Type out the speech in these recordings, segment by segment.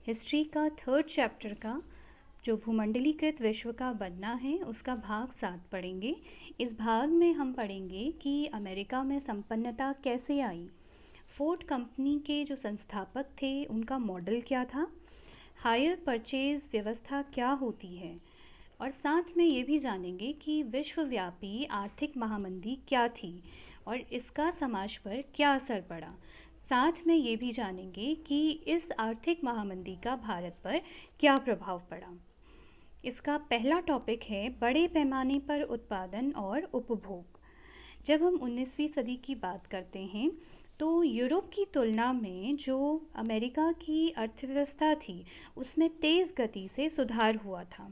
History का third chapter का जो भूमंडलीकृत विश्व का बनना है उसका भाग 7 पढ़ेंगे। इस भाग में हम पढ़ेंगे कि अमेरिका में संपन्नता कैसे आई, फोर्ड कंपनी के जो संस्थापक थे उनका मॉडल क्या था, हायर परचेज व्यवस्था क्या होती है, और साथ में ये भी जानेंगे कि विश्वव्यापी आर्थिक महामंदी क्या थी और इसका समाज पर क्या असर पड़ा। साथ में ये भी जानेंगे कि इस आर्थिक महामंदी का भारत पर क्या प्रभाव पड़ा। इसका पहला टॉपिक है बड़े पैमाने पर उत्पादन और उपभोग। जब हम 19वीं सदी की बात करते हैं तो यूरोप की तुलना में जो अमेरिका की अर्थव्यवस्था थी उसमें तेज़ गति से सुधार हुआ था।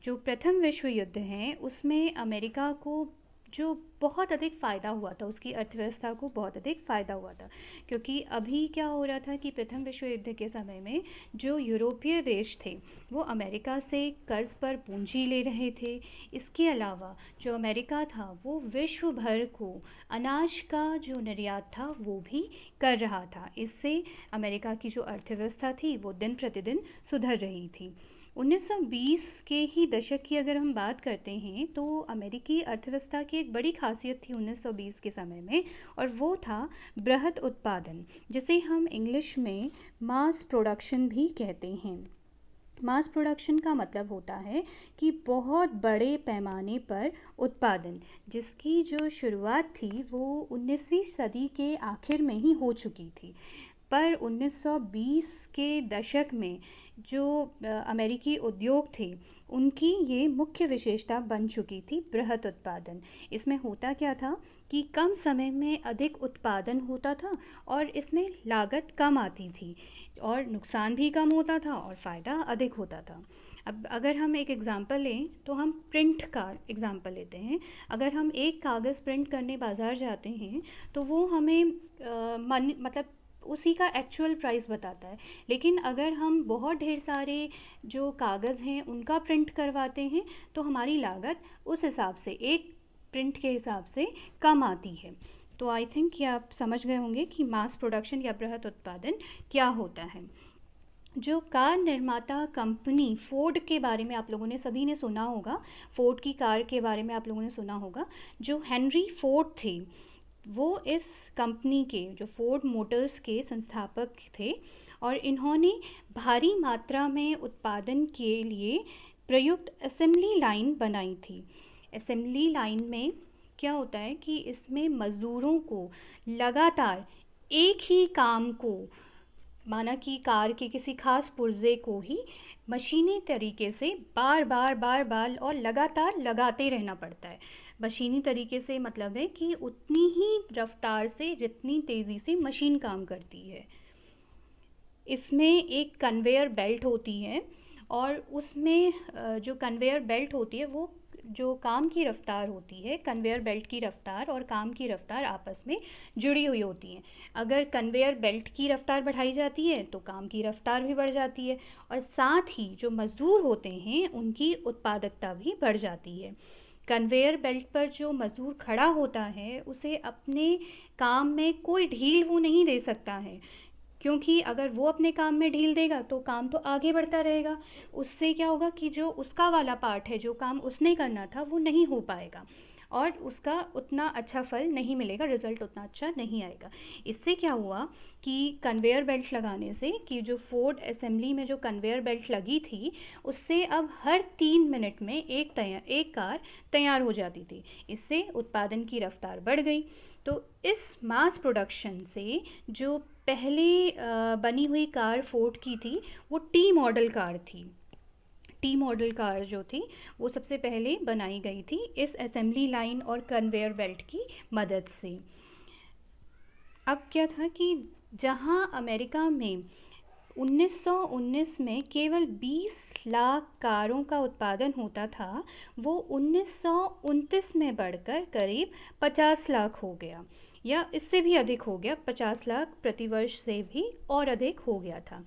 जो प्रथम विश्व युद्ध है उसमें अमेरिका को जो बहुत अधिक फ़ायदा हुआ था, उसकी अर्थव्यवस्था को बहुत अधिक फ़ायदा हुआ था, क्योंकि अभी क्या हो रहा था कि प्रथम विश्व युद्ध के समय में जो यूरोपीय देश थे वो अमेरिका से कर्ज़ पर पूंजी ले रहे थे। इसके अलावा जो अमेरिका था वो विश्व भर को अनाज का जो निर्यात था वो भी कर रहा था। इससे अमेरिका की जो अर्थव्यवस्था थी वो दिन प्रतिदिन सुधर रही थी। 1920 के ही दशक की अगर हम बात करते हैं तो अमेरिकी अर्थव्यवस्था की एक बड़ी खासियत थी 1920 के समय में, और वो था बृहद उत्पादन, जिसे हम इंग्लिश में मास प्रोडक्शन भी कहते हैं। मास प्रोडक्शन का मतलब होता है कि बहुत बड़े पैमाने पर उत्पादन, जिसकी जो शुरुआत थी वो 19वीं सदी के आखिर में ही हो चुकी थी। पर 1920 के दशक में जो अमेरिकी उद्योग थे उनकी ये मुख्य विशेषता बन चुकी थी, बृहद उत्पादन। इसमें होता क्या था कि कम समय में अधिक उत्पादन होता था और इसमें लागत कम आती थी और नुकसान भी कम होता था और फ़ायदा अधिक होता था। अब अगर हम एक एग्ज़ाम्पल लें तो हम प्रिंट का एग्ज़ाम्पल लेते हैं। अगर हम एक कागज़ प्रिंट करने बाज़ार जाते हैं तो वो हमें मतलब उसी का एक्चुअल प्राइस बताता है, लेकिन अगर हम बहुत ढेर सारे जो कागज़ हैं उनका प्रिंट करवाते हैं तो हमारी लागत उस हिसाब से, एक प्रिंट के हिसाब से कम आती है। तो आई थिंक ये आप समझ गए होंगे कि मास प्रोडक्शन या बृहद उत्पादन क्या होता है। जो कार निर्माता कंपनी फोर्ड के बारे में आप लोगों ने सभी ने सुना होगा, फोर्ड की कार के बारे में आप लोगों ने सुना होगा। जो हेनरी फोर्ड थे वो इस कंपनी के, जो फोर्ड मोटर्स के संस्थापक थे, और इन्होंने भारी मात्रा में उत्पादन के लिए प्रयुक्त असेंबली लाइन बनाई थी। असेंबली लाइन में क्या होता है कि इसमें मज़दूरों को लगातार एक ही काम को, माना कि कार के किसी खास पुर्जे को ही मशीनी तरीके से बार बार बार बार और लगातार लगाते रहना पड़ता है। मशीनी तरीके से मतलब है कि उतनी ही रफ्तार से जितनी तेज़ी से मशीन काम करती है। इसमें एक कन्वेयर बेल्ट होती है और उसमें जो कन्वेयर बेल्ट होती है वो जो काम की रफ्तार होती है, कन्वेयर बेल्ट की रफ्तार और काम की रफ्तार आपस में जुड़ी हुई होती हैं। अगर कन्वेयर बेल्ट की रफ्तार बढ़ाई जाती है तो काम की रफ्तार भी बढ़ जाती है, और साथ ही जो मज़दूर होते हैं उनकी उत्पादकता भी बढ़ जाती है। कन्वेयर बेल्ट पर जो मज़दूर खड़ा होता है उसे अपने काम में कोई ढील वो नहीं दे सकता है, क्योंकि अगर वो अपने काम में ढील देगा तो काम तो आगे बढ़ता रहेगा। उससे क्या होगा कि जो उसका वाला पार्ट है, जो काम उसने करना था, वो नहीं हो पाएगा और उसका उतना अच्छा फल नहीं मिलेगा, रिज़ल्ट उतना अच्छा नहीं आएगा। इससे क्या हुआ कि कन्वेयर बेल्ट लगाने से, कि जो फोर्ड असेंबली में जो कन्वेयर बेल्ट लगी थी उससे अब हर 3 मिनट में एक कार तैयार हो जाती थी। इससे उत्पादन की रफ्तार बढ़ गई। तो इस मास प्रोडक्शन से जो पहले बनी हुई कार फोर्ड की थी वो टी मॉडल कार थी। टी मॉडल कार जो थी वो सबसे पहले बनाई गई थी इस असेंबली लाइन और कन्वेयर बेल्ट की मदद से। अब क्या था कि जहां अमेरिका में 1919 में केवल 20 लाख कारों का उत्पादन होता था, वो 1929 में बढ़कर करीब 50 लाख हो गया, या इससे भी अधिक हो गया, 50 लाख प्रतिवर्ष से भी और अधिक हो गया था।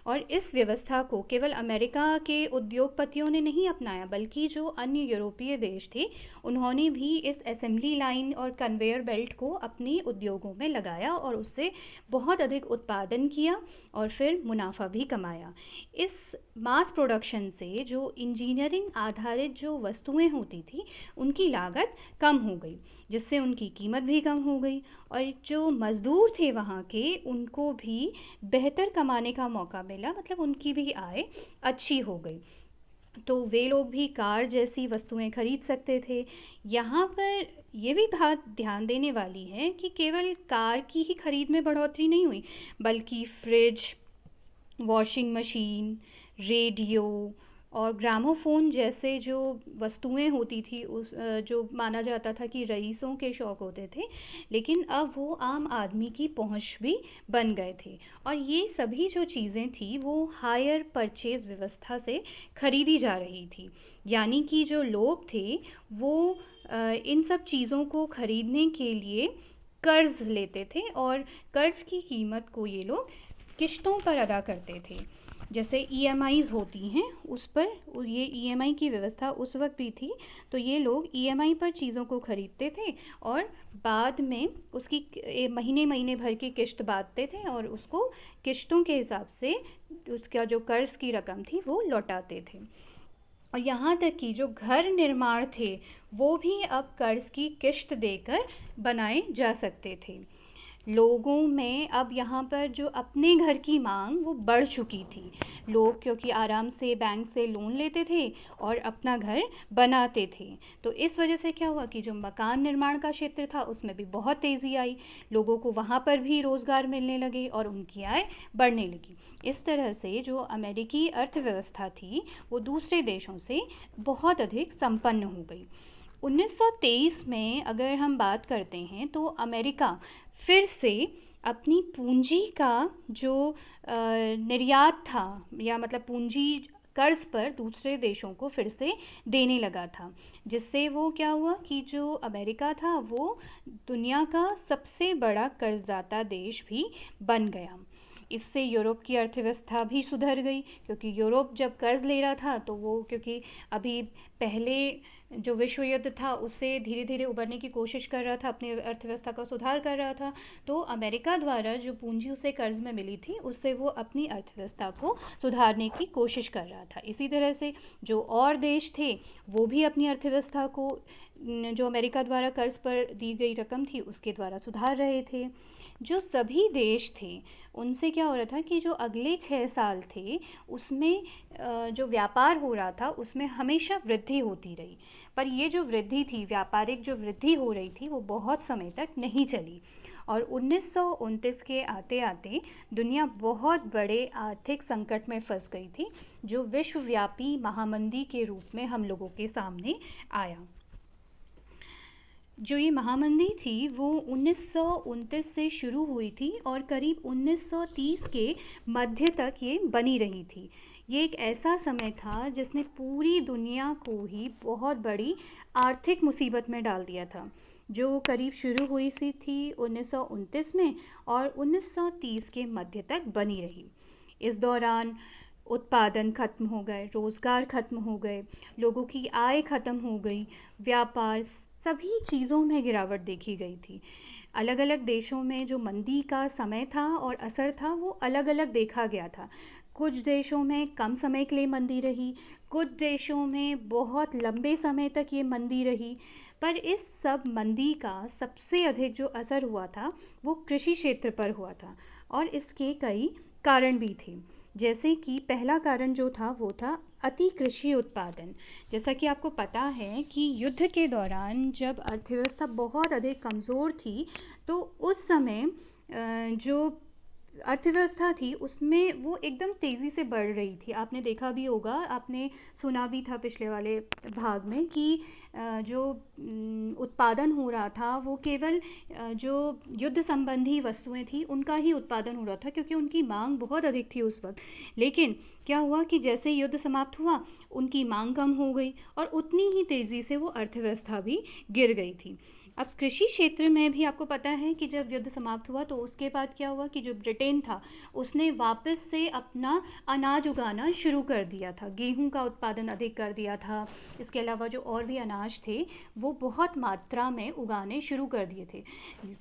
और इस व्यवस्था को केवल अमेरिका के उद्योगपतियों ने नहीं अपनाया, बल्कि जो अन्य यूरोपीय देश थे उन्होंने भी इस असेंबली लाइन और कन्वेयर बेल्ट को अपनी उद्योगों में लगाया और उससे बहुत अधिक उत्पादन किया और फिर मुनाफा भी कमाया। इस मास प्रोडक्शन से जो इंजीनियरिंग आधारित जो वस्तुएं होती थी उनकी लागत कम हो गई, जिससे उनकी कीमत भी कम हो गई और जो मज़दूर थे वहाँ के उनको भी बेहतर कमाने का मौका मिला, मतलब उनकी भी आय अच्छी हो गई। तो वे लोग भी कार जैसी वस्तुएं खरीद सकते थे। यहाँ पर ये भी बात ध्यान देने वाली है कि केवल कार की ही खरीद में बढ़ोतरी नहीं हुई, बल्कि फ्रिज, वॉशिंग मशीन, रेडियो और ग्रामोफोन जैसे जो वस्तुएं होती थी उस जो माना जाता था कि रईसों के शौक़ होते थे, लेकिन अब वो आम आदमी की पहुंच भी बन गए थे। और ये सभी जो चीज़ें थी वो हायर परचेज़ व्यवस्था से खरीदी जा रही थी, यानी कि जो लोग थे वो इन सब चीज़ों को खरीदने के लिए कर्ज़ लेते थे और कर्ज़ की कीमत को ये लोग किश्तों पर अदा करते थे। जैसे ईएमआईज़ होती हैं उस पर, ये ईएमआई की व्यवस्था उस वक्त भी थी, तो ये लोग ईएमआई पर चीज़ों को ख़रीदते थे और बाद में उसकी महीने महीने भर की किश्त बांधते थे और उसको किश्तों के हिसाब से उसका जो कर्ज़ की रकम थी वो लौटाते थे। और यहाँ तक कि जो घर निर्माण थे वो भी अब कर्ज़ की किश्त देकर बनाए जा सकते थे। लोगों में अब यहाँ पर जो अपने घर की मांग वो बढ़ चुकी थी। लोग क्योंकि आराम से बैंक से लोन लेते थे और अपना घर बनाते थे, तो इस वजह से क्या हुआ कि जो मकान निर्माण का क्षेत्र था उसमें भी बहुत तेज़ी आई। लोगों को वहाँ पर भी रोज़गार मिलने लगे और उनकी आय बढ़ने लगी। इस तरह से जो अमेरिकी अर्थव्यवस्था थी वो दूसरे देशों से बहुत अधिक संपन्न हो गई। 1923 में अगर हम बात करते हैं तो अमेरिका फिर से अपनी पूंजी का जो निर्यात था, या मतलब पूंजी कर्ज़ पर दूसरे देशों को फिर से देने लगा था, जिससे वो क्या हुआ कि जो अमेरिका था वो दुनिया का सबसे बड़ा कर्ज़दाता देश भी बन गया। इससे यूरोप की अर्थव्यवस्था भी सुधर गई, क्योंकि यूरोप जब कर्ज़ ले रहा था तो वो क्योंकि अभी पहले जो विश्व युद्ध था उससे धीरे धीरे उबरने की कोशिश कर रहा था, अपनी अर्थव्यवस्था का सुधार कर रहा था, तो अमेरिका द्वारा जो पूंजी उसे कर्ज़ में मिली थी उससे वो अपनी अर्थव्यवस्था को सुधारने की कोशिश कर रहा था। इसी तरह से जो और देश थे वो भी अपनी अर्थव्यवस्था को जो अमेरिका द्वारा कर्ज़ पर दी गई रकम थी उसके द्वारा सुधार रहे थे। जो सभी देश थे उनसे क्या हो रहा था कि जो अगले 6 साल थे उसमें जो व्यापार हो रहा था उसमें हमेशा वृद्धि होती रही, पर ये जो वृद्धि थी, व्यापारिक जो वृद्धि हो रही थी, वो बहुत समय तक नहीं चली और 1929 के आते आते दुनिया बहुत बड़े आर्थिक संकट में फंस गई थी, जो विश्वव्यापी महामंदी के रूप में हम लोगों के सामने आया। जो ये महामंदी थी वो 1929 से शुरू हुई थी और करीब 1930 के मध्य तक ये बनी रही थी। ये एक ऐसा समय था जिसने पूरी दुनिया को ही बहुत बड़ी आर्थिक मुसीबत में डाल दिया था, जो करीब शुरू हुई सी थी 1929 में और 1930 के मध्य तक बनी रही। इस दौरान उत्पादन खत्म हो गए, रोज़गार खत्म हो गए, लोगों की आय खत्म हो गई, व्यापार, सभी चीज़ों में गिरावट देखी गई थी। अलग अलग देशों में जो मंदी का समय था और असर था वो अलग अलग देखा गया था। कुछ देशों में कम समय के लिए मंदी रही, कुछ देशों में बहुत लंबे समय तक ये मंदी रही, पर इस सब मंदी का सबसे अधिक जो असर हुआ था वो कृषि क्षेत्र पर हुआ था और इसके कई कारण भी थे। जैसे कि पहला कारण जो था वो था अति कृषि उत्पादन। जैसा कि आपको पता है कि युद्ध के दौरान जब अर्थव्यवस्था बहुत अधिक कमज़ोर थी तो उस समय जो अर्थव्यवस्था थी उसमें वो एकदम तेज़ी से बढ़ रही थी। आपने देखा भी होगा, आपने सुना भी था पिछले वाले भाग में कि जो उत्पादन हो रहा था वो केवल जो युद्ध संबंधी वस्तुएं थी उनका ही उत्पादन हो रहा था, क्योंकि उनकी मांग बहुत अधिक थी उस वक्त। लेकिन क्या हुआ कि जैसे युद्ध समाप्त हुआ उनकी मांग कम हो गई और उतनी ही तेज़ी से वो अर्थव्यवस्था भी गिर गई थी। अब कृषि क्षेत्र में भी आपको पता है कि जब युद्ध समाप्त हुआ तो उसके बाद क्या हुआ कि जो ब्रिटेन था उसने वापस से अपना अनाज उगाना शुरू कर दिया था, गेहूं का उत्पादन अधिक कर दिया था। इसके अलावा जो और भी अनाज थे वो बहुत मात्रा में उगाने शुरू कर दिए थे।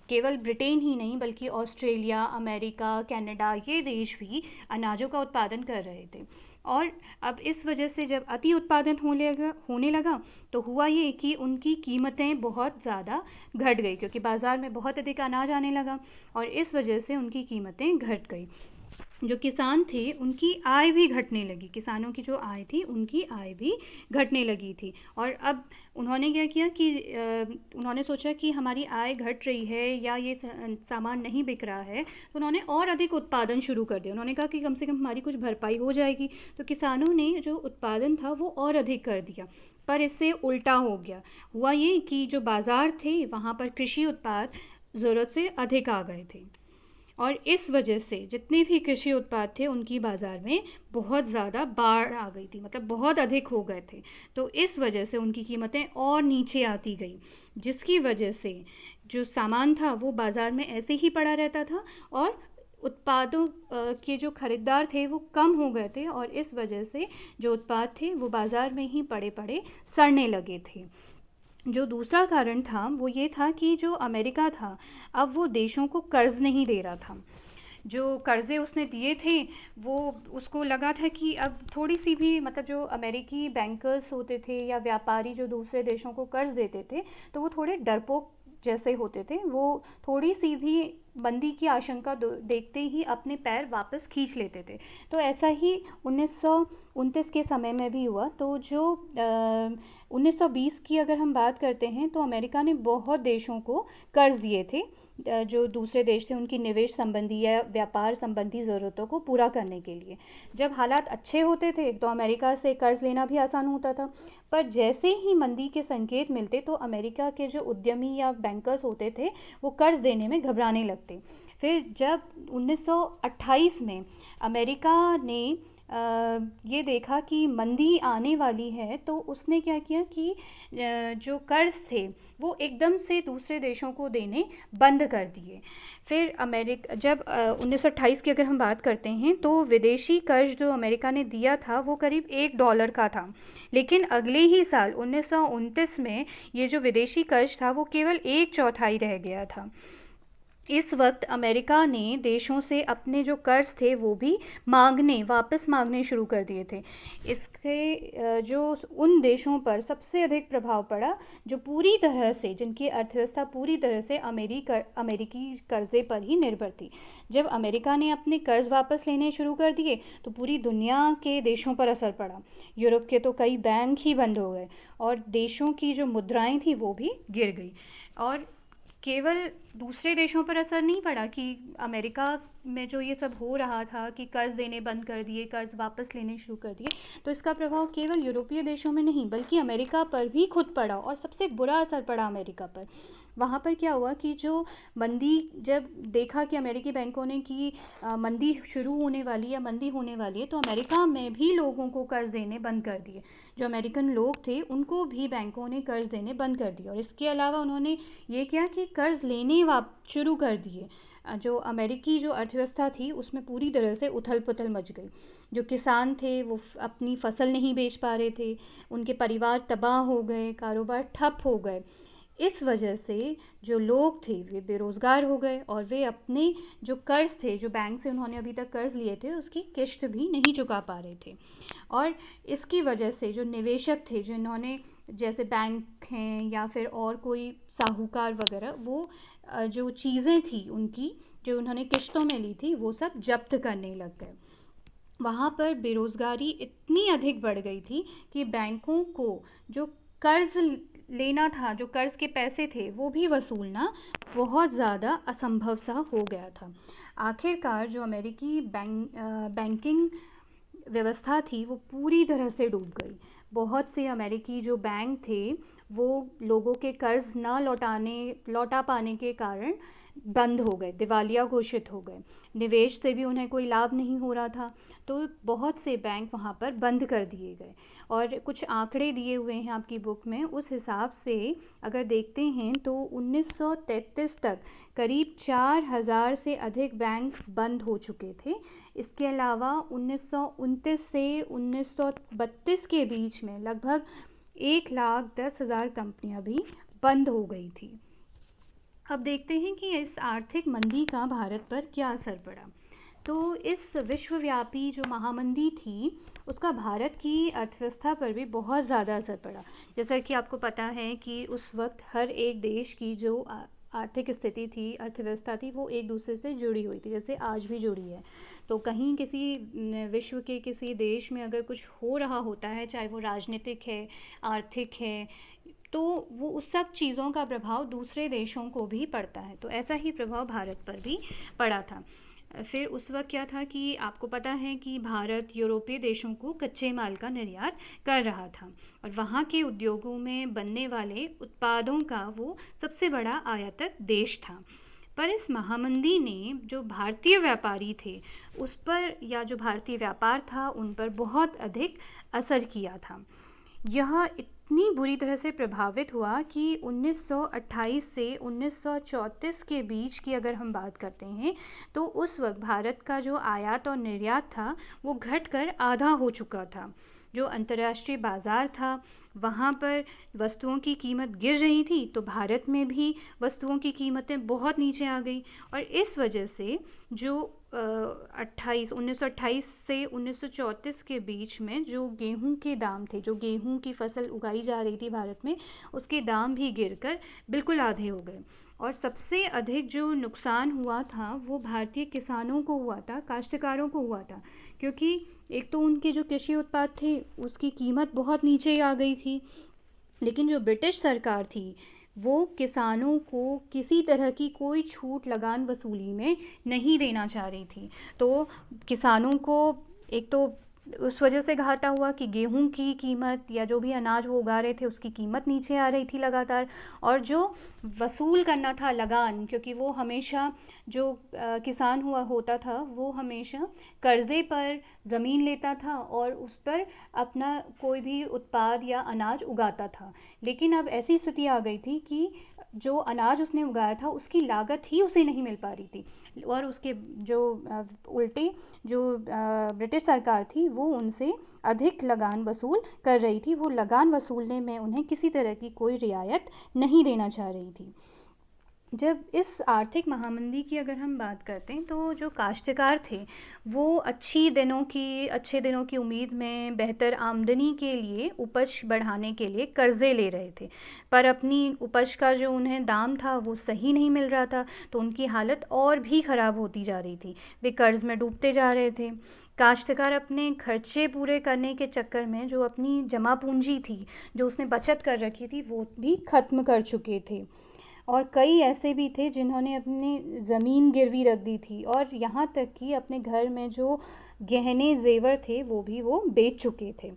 केवल ब्रिटेन ही नहीं बल्कि ऑस्ट्रेलिया, अमेरिका, कनाडा, ये देश भी अनाजों का उत्पादन कर रहे थे। और अब इस वजह से जब अति उत्पादन होने लगा तो हुआ ये कि उनकी कीमतें बहुत ज़्यादा घट गई, क्योंकि बाज़ार में बहुत अधिक अनाज आने लगा और इस वजह से उनकी कीमतें घट गई। जो किसान थे उनकी आय भी घटने लगी, किसानों की जो आय थी उनकी आय भी घटने लगी थी। और अब उन्होंने क्या किया कि उन्होंने सोचा कि हमारी आय घट रही है या ये सामान नहीं बिक रहा है, तो उन्होंने और अधिक उत्पादन शुरू कर दिया। उन्होंने कहा कि कम से कम हमारी कुछ भरपाई हो जाएगी, तो किसानों ने जो उत्पादन था वो और अधिक कर दिया। पर इससे उल्टा हो गया, हुआ ये कि जो बाज़ार थे वहाँ पर कृषि उत्पाद ज़रूरत से अधिक आ गए थे और इस वजह से जितने भी कृषि उत्पाद थे उनकी बाज़ार में बहुत ज़्यादा बाढ़ आ गई थी, मतलब बहुत अधिक हो गए थे। तो इस वजह से उनकी कीमतें और नीचे आती गई, जिसकी वजह से जो सामान था वो बाज़ार में ऐसे ही पड़ा रहता था और उत्पादों के जो ख़रीदार थे वो कम हो गए थे और इस वजह से जो उत्पाद थे वो बाज़ार में ही पड़े पड़े सड़ने लगे थे। जो दूसरा कारण था वो ये था कि जो अमेरिका था अब वो देशों को कर्ज़ नहीं दे रहा था। जो कर्ज़े उसने दिए थे वो उसको लगा था कि अब थोड़ी सी भी, मतलब जो अमेरिकी बैंकर्स होते थे या व्यापारी जो दूसरे देशों को कर्ज़ देते थे तो वो थोड़े डरपोक जैसे होते थे, वो थोड़ी सी भी मंदी की आशंका देखते ही अपने पैर वापस खींच लेते थे। तो ऐसा ही 1929 के समय में भी हुआ। तो जो 1920 की अगर हम बात करते हैं तो अमेरिका ने बहुत देशों को कर्ज़ दिए थे, जो दूसरे देश थे उनकी निवेश संबंधी या व्यापार संबंधी ज़रूरतों को पूरा करने के लिए। जब हालात अच्छे होते थे तो अमेरिका से कर्ज़ लेना भी आसान होता था, पर जैसे ही मंदी के संकेत मिलते तो अमेरिका के जो उद्यमी या बैंकर्स होते थे वो कर्ज़ देने में घबराने लगते। फिर जब 1928 में अमेरिका ने ये देखा कि मंदी आने वाली है तो उसने क्या किया कि जो कर्ज़ थे वो एकदम से दूसरे देशों को देने बंद कर दिए। फिर जब 1928 की अगर हम बात करते हैं तो विदेशी कर्ज जो अमेरिका ने दिया था वो करीब $1 का था, लेकिन अगले ही साल 1929 में ये जो विदेशी कर्ज था वो केवल 1/4 रह गया था। इस वक्त अमेरिका ने देशों से अपने जो कर्ज थे वो भी वापस मांगने शुरू कर दिए थे। इसके जो उन देशों पर सबसे अधिक प्रभाव पड़ा जो पूरी तरह से, जिनकी अर्थव्यवस्था पूरी तरह से अमेरिकी कर्जे पर ही निर्भर थी। जब अमेरिका ने अपने कर्ज वापस लेने शुरू कर दिए तो पूरी दुनिया के देशों पर असर पड़ा। यूरोप के तो कई बैंक ही बंद हो गए और देशों की जो मुद्राएं थी वो भी गिर गई। और केवल दूसरे देशों पर असर नहीं पड़ा कि अमेरिका में जो ये सब हो रहा था कि कर्ज़ देने बंद कर दिए, कर्ज़ वापस लेने शुरू कर दिए, तो इसका प्रभाव केवल यूरोपीय देशों में नहीं बल्कि अमेरिका पर भी खुद पड़ा और सबसे बुरा असर पड़ा अमेरिका पर। वहाँ पर क्या हुआ कि जो मंदी, जब देखा कि अमेरिकी बैंकों ने कि मंदी शुरू होने वाली या मंदी होने वाली है, तो अमेरिका में भी लोगों को कर्ज़ देने बंद कर दिए। जो अमेरिकन लोग थे उनको भी बैंकों ने कर्ज़ देने बंद कर दिए और इसके अलावा उन्होंने ये किया कि कर्ज़ लेने शुरू कर दिए। जो अमेरिकी जो अर्थव्यवस्था थी उसमें पूरी तरह से उथल पुथल मच गई। जो किसान थे वो अपनी फसल नहीं बेच पा रहे थे, उनके परिवार तबाह हो गए, कारोबार ठप हो गए। इस वजह से जो लोग थे वे बेरोज़गार हो गए और वे अपने जो कर्ज़ थे, जो बैंक से उन्होंने अभी तक कर्ज़ लिए थे, उसकी किश्त भी नहीं चुका पा रहे थे। और इसकी वजह से जो निवेशक थे, जिन्होंने, जैसे बैंक हैं या फिर और कोई साहूकार वगैरह, वो जो चीज़ें थी उनकी जो उन्होंने किश्तों में ली थी वो सब जब्त करने लग गए। वहाँ पर बेरोज़गारी इतनी अधिक बढ़ गई थी कि बैंकों को जो कर्ज़ लेना था, जो कर्ज़ के पैसे थे वो भी वसूलना बहुत ज़्यादा असंभव सा हो गया था। आखिरकार जो अमेरिकी बैंकिंग व्यवस्था थी वो पूरी तरह से डूब गई। बहुत से अमेरिकी जो बैंक थे वो लोगों के कर्ज़ ना लौटा पाने के कारण बंद हो गए, दिवालिया घोषित हो गए। निवेश से भी उन्हें कोई लाभ नहीं हो रहा था, तो बहुत से बैंक वहाँ पर बंद कर दिए गए। और कुछ आंकड़े दिए हुए हैं आपकी बुक में, उस हिसाब से अगर देखते हैं तो 1933 तक करीब 4000 से अधिक बैंक बंद हो चुके थे। इसके अलावा 1929 से 1932 के बीच में लगभग 1,10,000 कंपनियां भी बंद हो गई थी। अब देखते हैं कि इस आर्थिक मंदी का भारत पर क्या असर पड़ा। तो इस विश्वव्यापी जो महामंदी थी उसका भारत की अर्थव्यवस्था पर भी बहुत ज़्यादा असर पड़ा। जैसा कि आपको पता है कि उस वक्त हर एक देश की जो आर्थिक स्थिति थी, अर्थव्यवस्था थी, वो एक दूसरे से जुड़ी हुई थी, जैसे आज भी जुड़ी है। तो कहीं किसी विश्व के किसी देश में अगर कुछ हो रहा होता है, चाहे वो राजनीतिक है, आर्थिक है, तो वो उस सब चीज़ों का प्रभाव दूसरे देशों को भी पड़ता है। तो ऐसा ही प्रभाव भारत पर भी पड़ा था। फिर उस वक्त क्या था कि आपको पता है कि भारत यूरोपीय देशों को कच्चे माल का निर्यात कर रहा था और वहाँ के उद्योगों में बनने वाले उत्पादों का वो सबसे बड़ा आयातक देश था। पर इस महामंदी ने जो भारतीय व्यापारी थे उस पर, या जो भारतीय व्यापार था उन पर बहुत अधिक असर किया था। यह इतनी बुरी तरह से प्रभावित हुआ कि 1928 से 1934 के बीच की अगर हम बात करते हैं तो उस वक्त भारत का जो आयात और निर्यात था वो घटकर आधा हो चुका था। जो अंतर्राष्ट्रीय बाज़ार था वहाँ पर वस्तुओं की कीमत गिर रही थी, तो भारत में भी वस्तुओं की कीमतें बहुत नीचे आ गई। और इस वजह से जो 1928 से 1934 के बीच में जो गेहूं के दाम थे, जो गेहूं की फसल उगाई जा रही थी भारत में, उसके दाम भी गिरकर बिल्कुल आधे हो गए। और सबसे अधिक जो नुकसान हुआ था वो भारतीय किसानों को हुआ था, काश्तकारों को हुआ था, क्योंकि एक तो उनके जो कृषि उत्पाद थे उसकी कीमत बहुत नीचे आ गई थी, लेकिन जो ब्रिटिश सरकार थी वो किसानों को किसी तरह की कोई छूट लगान वसूली में नहीं देना चाह रही थी। तो किसानों को एक तो उस वजह से घाटा हुआ कि गेहूं की कीमत या जो भी अनाज वो उगा रहे थे उसकी कीमत नीचे आ रही थी लगातार, और जो वसूल करना था लगान, क्योंकि वो हमेशा जो किसान हुआ होता था वो हमेशा कर्ज़े पर ज़मीन लेता था और उस पर अपना कोई भी उत्पाद या अनाज उगाता था। लेकिन अब ऐसी स्थिति आ गई थी कि जो अनाज उसने उगाया था उसकी लागत ही उसे नहीं मिल पा रही थी, और उसके जो उल्टे जो ब्रिटिश सरकार थी वो उनसे अधिक लगान वसूल कर रही थी। वो लगान वसूलने में उन्हें किसी तरह की कोई रियायत नहीं देना चाह रही थी। जब इस आर्थिक महामंदी की अगर हम बात करते हैं तो जो काश्तकार थे वो अच्छे दिनों की उम्मीद में बेहतर आमदनी के लिए उपज बढ़ाने के लिए कर्ज़े ले रहे थे, पर अपनी उपज का जो उन्हें दाम था वो सही नहीं मिल रहा था, तो उनकी हालत और भी ख़राब होती जा रही थी, वे कर्ज़ में डूबते जा रहे थे। काश्तकार अपने खर्चे पूरे करने के चक्कर में जो अपनी जमा पूंजी थी, जो उसने बचत कर रखी थी, वो भी ख़त्म कर चुके थे। और कई ऐसे भी थे जिन्होंने अपनी ज़मीन गिरवी रख दी थी, और यहाँ तक कि अपने घर में जो गहने जेवर थे वो बेच चुके थे।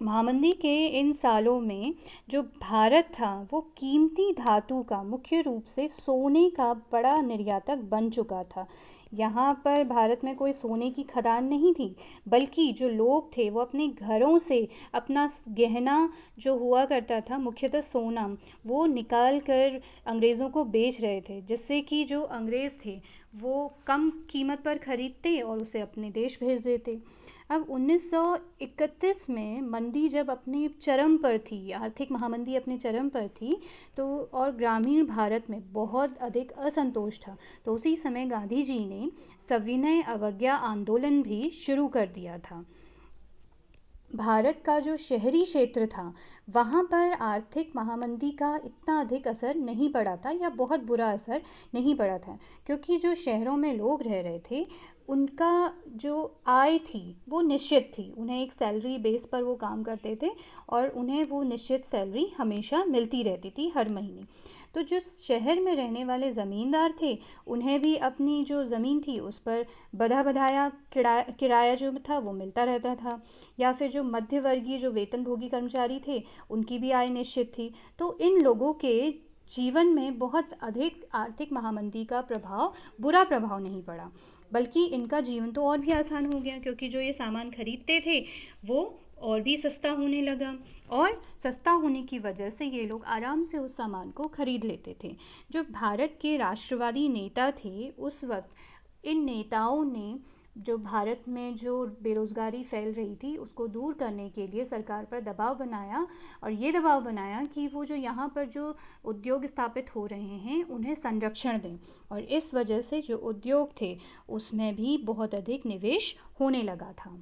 महामंदी के इन सालों में जो भारत था वो कीमती धातु का, मुख्य रूप से सोने का बड़ा निर्यातक बन चुका था। यहाँ पर भारत में कोई सोने की खदान नहीं थी, बल्कि जो लोग थे वो अपने घरों से अपना गहना जो हुआ करता था, मुख्यतः सोना, वो निकाल कर अंग्रेज़ों को बेच रहे थे, जिससे कि जो अंग्रेज़ थे वो कम कीमत पर ख़रीदते और उसे अपने देश भेज देते। अब 1931 में मंदी जब अपने चरम पर थी, आर्थिक महामंदी अपने चरम पर थी, तो और ग्रामीण भारत में बहुत अधिक असंतोष था, तो उसी समय गांधी जी ने सविनय अवज्ञा आंदोलन भी शुरू कर दिया था। भारत का जो शहरी क्षेत्र था वहाँ पर आर्थिक महामंदी का इतना अधिक असर नहीं पड़ा था, या बहुत बुरा असर नहीं पड़ा था, क्योंकि जो शहरों में लोग रह रहे थे उनका जो आय थी वो निश्चित थी, उन्हें एक सैलरी बेस पर वो काम करते थे और उन्हें वो निश्चित सैलरी हमेशा मिलती रहती थी हर महीने। तो जो शहर में रहने वाले ज़मींदार थे उन्हें भी अपनी जो ज़मीन थी उस पर बधा बधाया किराया जो था वो मिलता रहता था, या फिर जो मध्य वर्गीय जो वेतनभोगी कर्मचारी थे उनकी भी आय निश्चित थी। तो इन लोगों के जीवन में बहुत अधिक आर्थिक महामंदी का बुरा प्रभाव नहीं पड़ा, बल्कि इनका जीवन तो और भी आसान हो गया, क्योंकि जो ये सामान खरीदते थे वो और भी सस्ता होने लगा, और सस्ता होने की वजह से ये लोग आराम से उस सामान को खरीद लेते थे। जो भारत के राष्ट्रवादी नेता थे उस वक्त, इन नेताओं ने जो भारत में जो बेरोज़गारी फैल रही थी उसको दूर करने के लिए सरकार पर दबाव बनाया, और ये दबाव बनाया कि वो जो यहाँ पर जो उद्योग स्थापित हो रहे हैं उन्हें संरक्षण दें, और इस वजह से जो उद्योग थे उसमें भी बहुत अधिक निवेश होने लगा था।